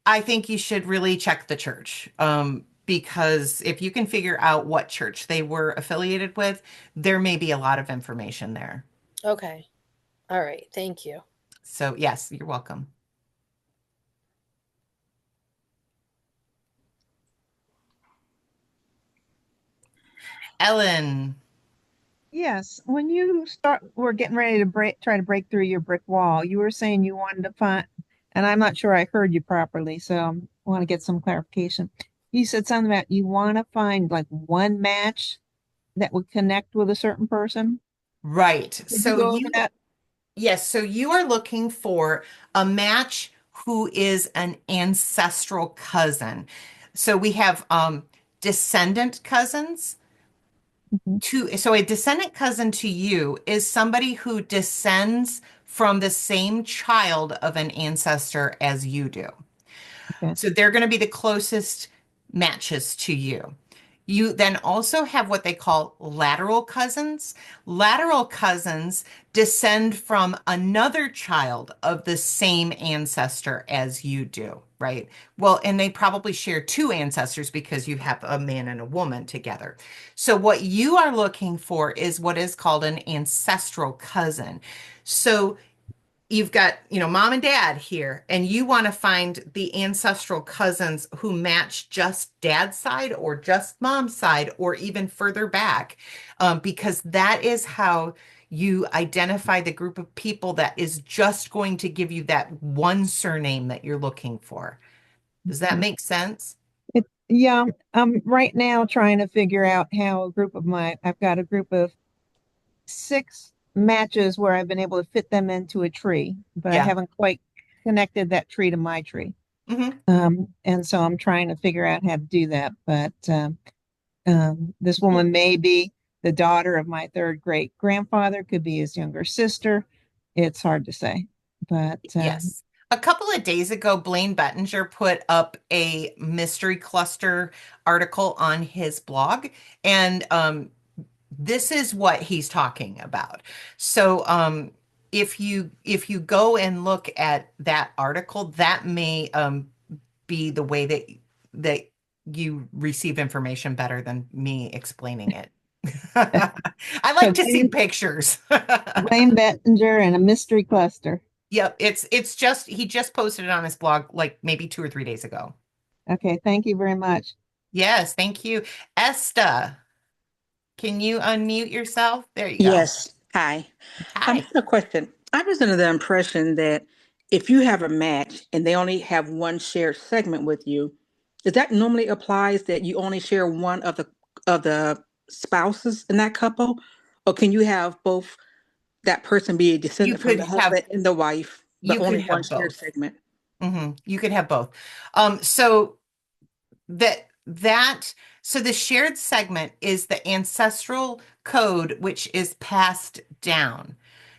I think you should really check the church, because if you can figure out what church they were affiliated with, there may be a lot of information there. Okay. All right. Thank you. So, yes, you're welcome. Ellen. Yes, when you were getting ready to try to break through your brick wall, you were saying you wanted to find, and I'm not sure I heard you properly, so I want to get some clarification. You said something about you want to find like one match that would connect with a certain person. Right. Could you So go over that? yes, so you are looking for a match who is an ancestral cousin. So we have descendant cousins. Mhm. So a descendant cousin to you is somebody who descends from the same child of an ancestor as you do. Okay. So they're going to be the closest matches to you. You then also have what they call lateral cousins. Lateral cousins descend from another child of the same ancestor as you do, right? Well, and they probably share two ancestors because you have a man and a woman together. So what you are looking for is what is called an ancestral cousin. So you've got, mom and dad here, and you want to find the ancestral cousins who match just dad's side or just mom's side or even further back, because that is how you identify the group of people that is just going to give you that one surname that you're looking for. Does that make sense? Yeah, I'm right now trying to figure out how I've got a group of 6 matches where I've been able to fit them into a tree, but I Yeah. haven't quite connected that tree to my tree. Hmm. And so I'm trying to figure out how to do that. But this woman may be the daughter of my third great grandfather, could be his younger sister. It's hard to say, but Yes. A couple of days ago, Blaine Bettinger put up a mystery cluster article on his blog, and this is what he's talking about. So if you go and look at that article, that may be the way that you receive information better than me explaining it. I so like to see pictures. Blaine Bettinger and a mystery cluster. Yep, it's just he just posted it on his blog like maybe 2 or 3 days ago. Okay, thank you very much. Yes, thank you. Esta, can you unmute yourself? There you go. Yes. Hi. I Hi. have a question. I was under the impression that if you have a match and they only have one shared segment with you, does that normally applies that you only share one of the spouses in that couple? Or can you have both that person be a You descendant from could the have husband and the wife, but you could only one have shared both. segment? You could have both. So that that so the shared segment is the ancestral code which is passed down.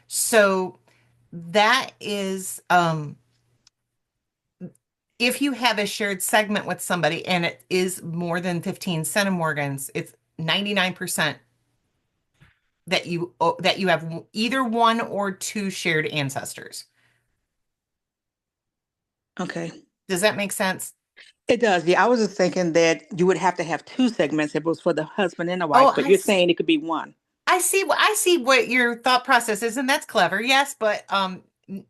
So that is if you have a shared segment with somebody and it is more than 15 centimorgans, it's 99% that you have either one or two shared ancestors. Okay. Does that make sense? It does. Yeah, I was just thinking that you would have to have two segments if it was for the husband and the wife, Oh, but you're saying it could be one. I see what your thought process is, and that's clever. Yes, but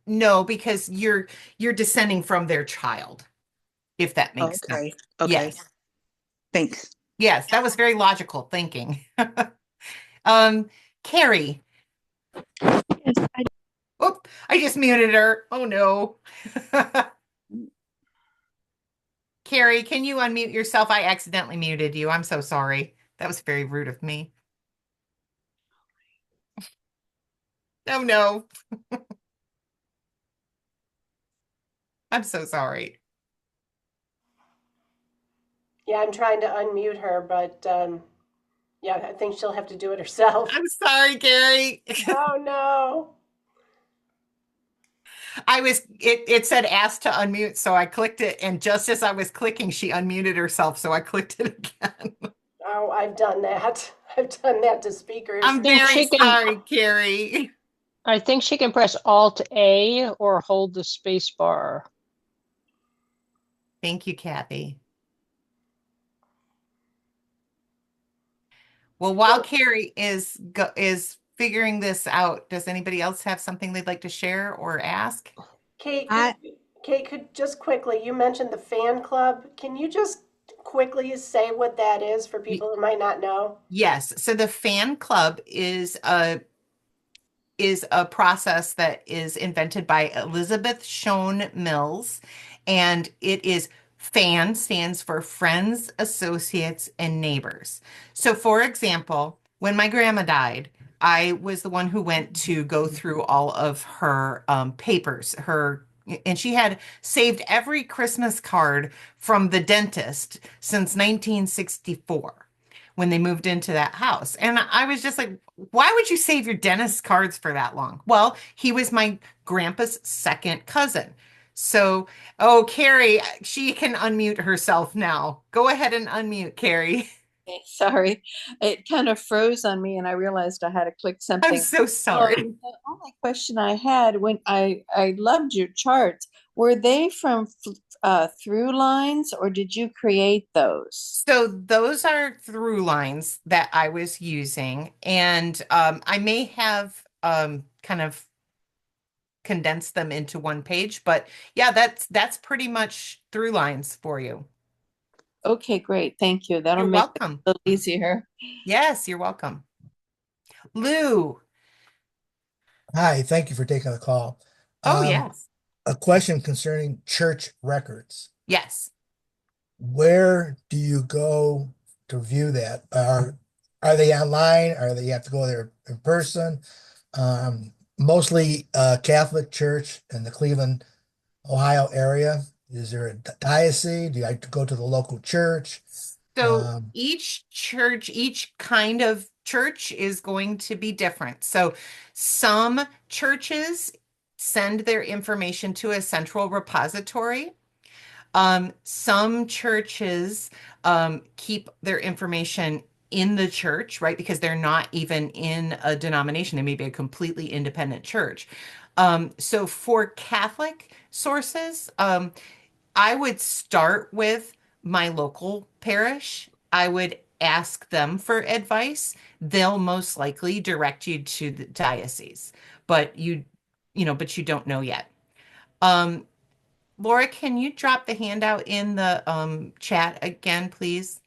no, because you're descending from their child, if that makes Okay. sense. Okay. Yes. Thanks. Yes, that was very logical thinking. Um, Carrie. Yes, Oop, I just muted her. Oh no. Carrie, can you unmute yourself? I accidentally muted you. I'm so sorry. That was very rude of me. Oh no. I'm so sorry. Yeah, I'm trying to unmute her, but yeah, I think she'll have to do it herself. I'm sorry, Carrie. Oh no. It said ask to unmute, so I clicked it, and just as I was clicking, she unmuted herself, so I clicked it again. Oh, I've done that. I've done that to speakers. I'm think very she can. sorry, Carrie. I think she can press Alt A or hold the space bar. Thank you, Kathy. Well, while Carrie is figuring this out, does anybody else have something they'd like to share or ask? Kate, I Kate, could just quickly, you mentioned the fan club. Can you just quickly say what that is for people who might not know? Yes. So the fan club is a process that is invented by Elizabeth Shown Mills, and it is FAN stands for Friends, Associates, and Neighbors. So, for example, when my grandma died, I was the one who went to go through all of her papers, her And she had saved every Christmas card from the dentist since 1964 when they moved into that house. And I was just like, why would you save your dentist cards for that long? Well, he was my grandpa's second cousin. So, oh, Carrie, she can unmute herself now. Go ahead and unmute, Carrie. Okay, sorry, it kind of froze on me and I realized I had to click I'm something. so sorry. The only question I had when I loved your charts, were they from through lines or did you create those? So those are through lines that I was using, and I may have kind of condensed them into one page, but yeah, that's pretty much through lines for you. Okay, great. Thank you. That'll You're make it welcome. a little easier. Yes, you're welcome. Lou. Hi, thank you for taking the call. Oh, yes. A question concerning church records. Yes. Where do you go to view that? Are they online? Are they, you have to go there in person? Mostly Catholic Church in the Cleveland, Ohio area. Is there a diocese? Do you have to go to the local church? So each church, each kind of church is going to be different. So some churches send their information to a central repository. Some churches keep their information in the church, right? Because they're not even in a denomination. They may be a completely independent church. So for Catholic sources, I would start with my local parish. I would ask them for advice. They'll most likely direct you to the diocese, but but you don't know yet. Laura, can you drop the handout in the chat again, please?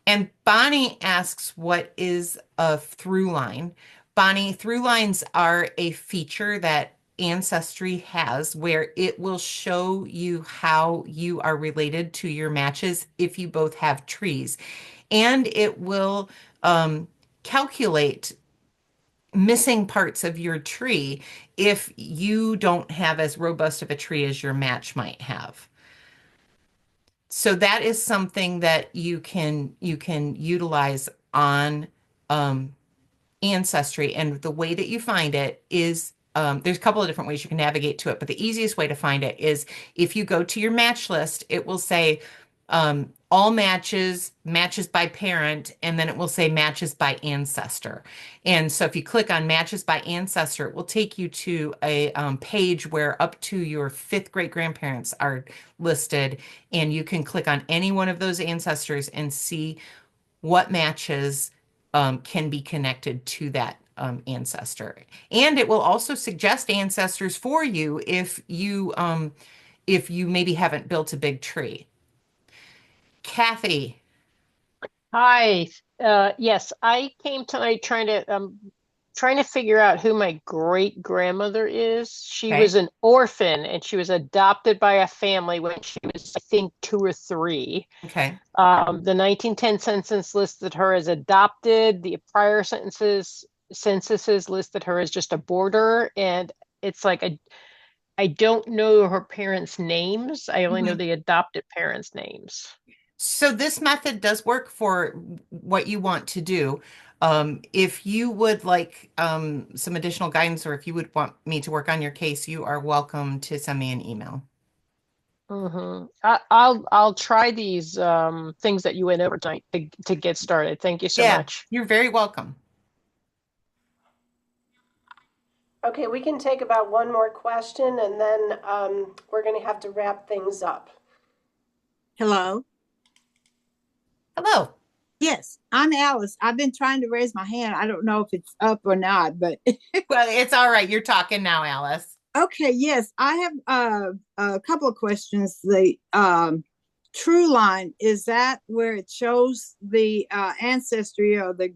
And Bonnie asks, what is a through line? Bonnie, through lines are a feature that Ancestry has where it will show you how you are related to your matches if you both have trees. And it will calculate missing parts of your tree if you don't have as robust of a tree as your match might have. So that is something that you can utilize on Ancestry, and the way that you find it is there's a couple of different ways you can navigate to it, but the easiest way to find it is if you go to your match list, it will say all matches, matches by parent, and then it will say matches by ancestor. And so if you click on matches by ancestor, it will take you to a page where up to your fifth great grandparents are listed, and you can click on any one of those ancestors and see what matches can be connected to that ancestor. And it will also suggest ancestors for you if you maybe haven't built a big tree. Kathy. Hi. Yes, I came tonight trying to figure out who my great grandmother is. She Okay. was an orphan and she was adopted by a family when she was, I think, 2 or 3. Okay. The 1910 census listed her as adopted. The prior censuses listed her as just a boarder, and it's like I don't know her parents' names. I only know the adopted parents' names. So this method does work for what you want to do. If you would like some additional guidance, or if you would want me to work on your case, you are welcome to send me an email. I'll try these things that you went over tonight to get started. Thank you so much. You're very welcome. Okay, we can take about one more question and then we're going to have to wrap things up. Hello. Hello. Yes, I'm Alice. I've been trying to raise my hand. I don't know if it's up or not, but well, it's all right. You're talking now, Alice. Okay, yes, I have a couple of questions. The true line, is that where it shows the ancestry or the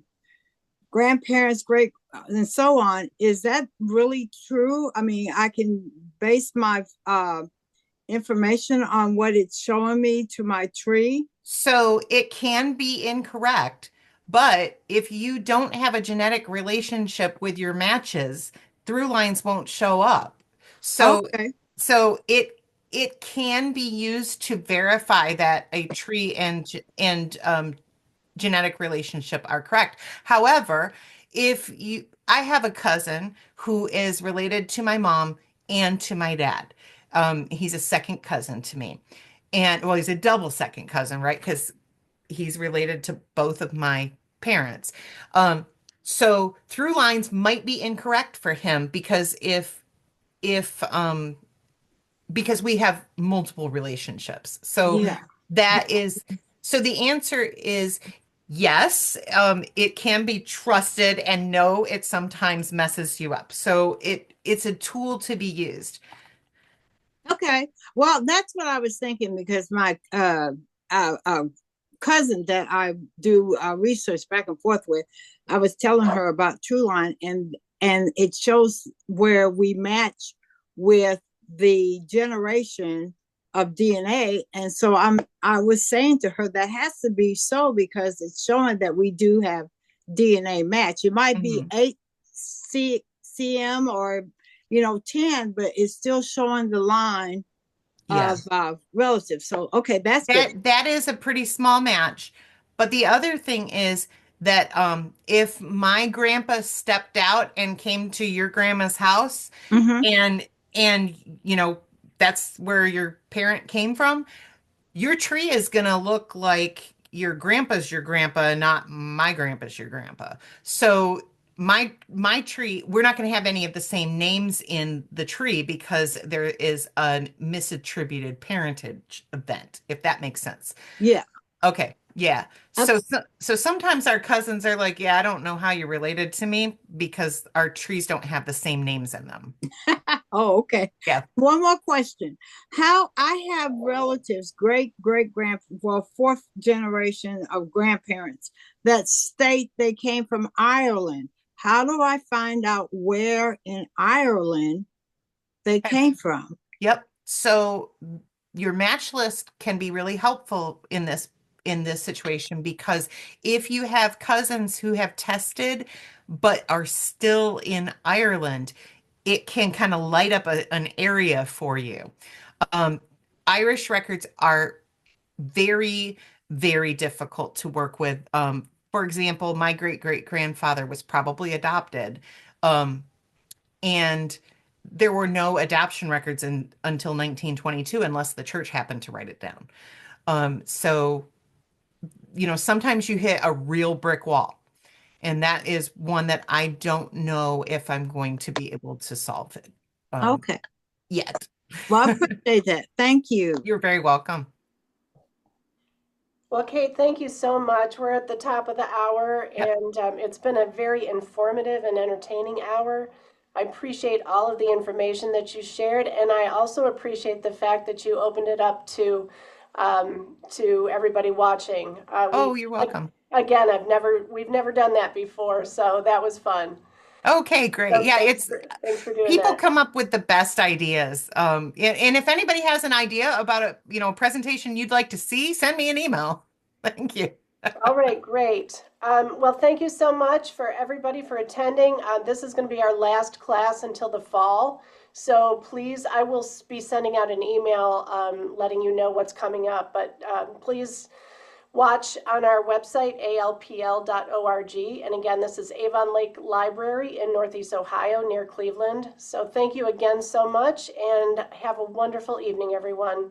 grandparents, great, and so on? Is that really true? I mean, I can base my information on what it's showing me to my tree. So it can be incorrect, but if you don't have a genetic relationship with your matches, through lines won't show up. So, okay. So it can be used to verify that a tree and genetic relationship are correct. However, I have a cousin who is related to my mom and to my dad. He's a second cousin to me. And well, he's a double second cousin, right? Because he's related to both of my parents. So through lines might be incorrect for him if because we have multiple relationships. So Yeah. that is so the answer is yes, it can be trusted, and no, it sometimes messes you up. So it's a tool to be used. Okay. Well, that's what I was thinking because my cousin that I do research back and forth with, I was telling her about TrueLine, and it shows where we match with the generation of DNA. And so I was saying to her that has to be so because it's showing that we do have DNA match. It might be 8 cm or 10, but it's still showing the line Yes. of relatives. So okay, that's good. That is a pretty small match. But the other thing is that if my grandpa stepped out and came to your grandma's house Mhm. and that's where your parent came from, your tree is going to look like your grandpa, not my grandpa's your grandpa. So my tree, we're not going to have any of the same names in the tree because there is a misattributed parentage event, if that makes sense. Yeah. Okay. Yeah. Okay. So sometimes our cousins are like, yeah, I don't know how you're related to me because our trees don't have the same names in them. Oh, okay. Yeah. One more question. How I have relatives, great fourth generation of grandparents that state they came from Ireland. How do I find out where in Ireland they came from? Yep. So your match list can be really helpful in this situation because if you have cousins who have tested but are still in Ireland, it can kind of light up an area for you. Irish records are very, very difficult to work with. For example, my great-great-grandfather was probably adopted, and there were no adoption records until 1922 unless the church happened to write it down. So, sometimes you hit a real brick wall, and that is one that I don't know if I'm going to be able to solve it Okay. yet. Well, I appreciate that. Thank you. You're very welcome. Well, Kate, thank you so much. We're at the top of the hour, and it's been a very informative and entertaining hour. I appreciate all of the information that you shared, and I also appreciate the fact that you opened it up to everybody watching. Oh, you're welcome. Again, we've never done that before, so that was fun. Okay, great. So Yeah, thanks for doing people that. come up with the best ideas. And if anybody has an idea about a presentation you'd like to see, send me an email. Thank you. All right, great. Well, thank you so much for everybody for attending. This is going to be our last class until the fall. So please, I will be sending out an email letting you know what's coming up. But please watch on our website, alpl.org. And again, this is Avon Lake Library in Northeast Ohio near Cleveland. So thank you again so much and have a wonderful evening, everyone.